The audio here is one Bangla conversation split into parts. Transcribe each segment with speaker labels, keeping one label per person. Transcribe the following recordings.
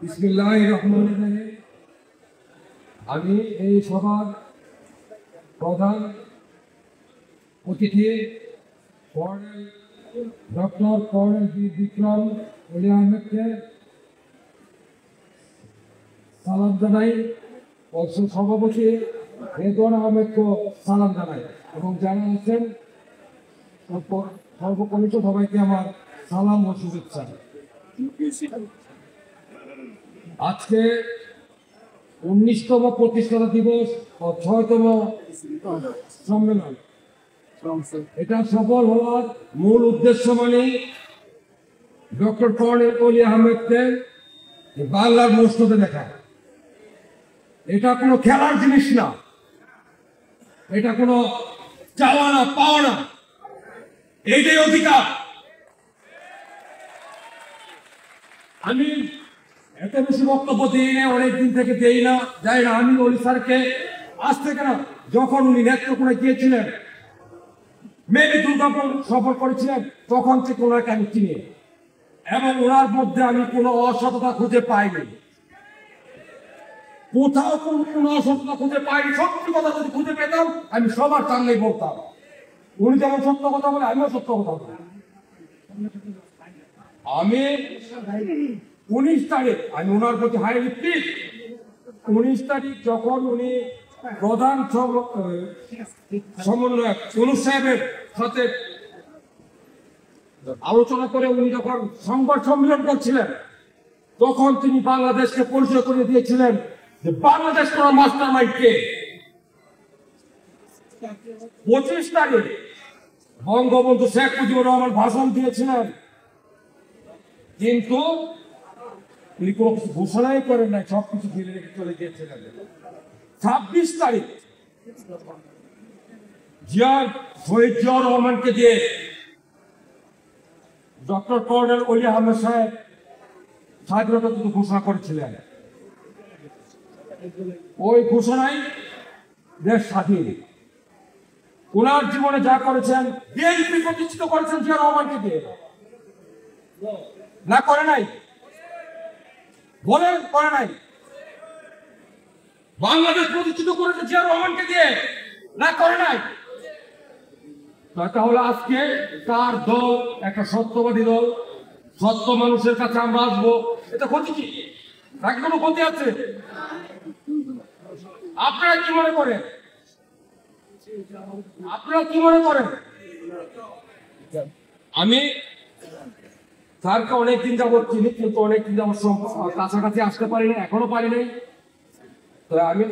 Speaker 1: বিসমিল্লাহির রহমানির রহিম। আমি এই সভার প্রধান অতিথি কর্নেল ডক্টর কর্নেল বিক্রম অলি আহমেদকে সালাম জানাই, সভাপতি রেদওয়ান আহমেদকে সালাম জানাই এবং যারা আছেন সর্বকনিষ্ঠ সবাইকে আমার সালাম ও শুভেচ্ছা। আজকে 19তম প্রতিষ্ঠাতা দিবস ও 6তম সম্মেলন, এটা সফল হওয়ার মূল উদ্দেশ্য মানে ডক্টর কর্নেল অলি আহমেদকে বাংলার মসনদে দেখা। এটা কোনো খেলার জিনিস না, এটা কোনো চাওয়া না পাওয়া না, এইটাই অধিকার। আমি এত বেশি বক্তব্য দিই না, অনেকদিন থেকে দেই না, যাই না। আমি অলি স্যারকে আজ থেকে না, যখন উনি নেত্রকোণে গিয়েছিলেন, মেবি দুর্গাপুর সফর করেছিলেন, তখন থেকে ওনাকে আমি চিনি এবং ওনার মধ্যে আমি কোনো অসততা খুঁজে পাইনি, কোথাও কোনো অসততা খুঁজে পাইনি। সত্যি কথা যদি খুঁজে পেতাম আমি সবার সামনেই বলতাম। উনি যেমন সত্য কথা বলে, আমিও সত্য কথা বলি। আমি 19 তারিখ আমি ওনার প্রতি হাইলি প্লিজ, 19 তারিখ যখন উনি প্রধান সমন্বয়ক অনুপ সাহেবের সাথে আলোচনা করে উনি যখন সংবাদ সম্মেলন করছিলেন, তখন তিনি বাংলাদেশকে পরিচয় করে দিয়েছিলেন যে বাংলাদেশ করার মাস্টার মাইন্ড কে। 25 তারিখ বঙ্গবন্ধু শেখ মুজিবুর রহমান ভাষণ দিয়েছিলেন, কিন্তু উনি কোনো কিছু ঘোষণাই করেন নাই, সবকিছু ফেলে রেখে চলে গিয়েছিলেন। 26 তারিখ শহীদ জিয়াউর রহমানকে দিয়ে ডক্টর কর্নেল অলি আহমেদ সাহেব স্বাধীনতা যুদ্ধ ঘোষণা করেছিলেন। ওই ঘোষণায় দেশ স্বাধীন। ওনার জীবনে যা করেছেন, বিএনপি প্রতিষ্ঠিত করেছেন জিয়া রহমানকে দিয়ে, না করে নাই? বলেন করে নাই? বাংলাদেশ প্রতিষ্ঠিত করেছে জিয়া রহমানকে দিয়ে, না করে নাই? তাহলে আজকে তার দল একটা সত্যবাদী দল, সত্য মানুষের কাছে আমরা আসবো, এটা ক্ষতি কি? তাকে কোনো ক্ষতি আছে? আপনারা কি মনে করেন? আপনারা কি মনে করেন? আমি স্যারকে অনেকদিন যাবত চিনি, কিন্তু অনেকদিন যাবত কাছাকাছি আসতে পারি না, এখনো পারি নাই। তো আমি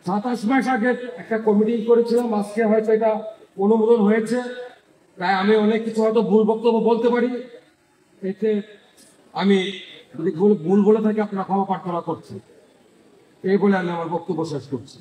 Speaker 1: 27 মাস আগে একটা কমিটি করেছিলাম, আজকে হয়তো এটা অনুমোদন হয়েছে, তাই আমি অনেক কিছু হয়তো ভুল বক্তব্য বলতে পারি। এতে আমি যদি ভুল বলে থাকি আপনারা ক্ষমা প্রার্থনা করছি, এই বলে আমি আমার বক্তব্য শেষ করছি।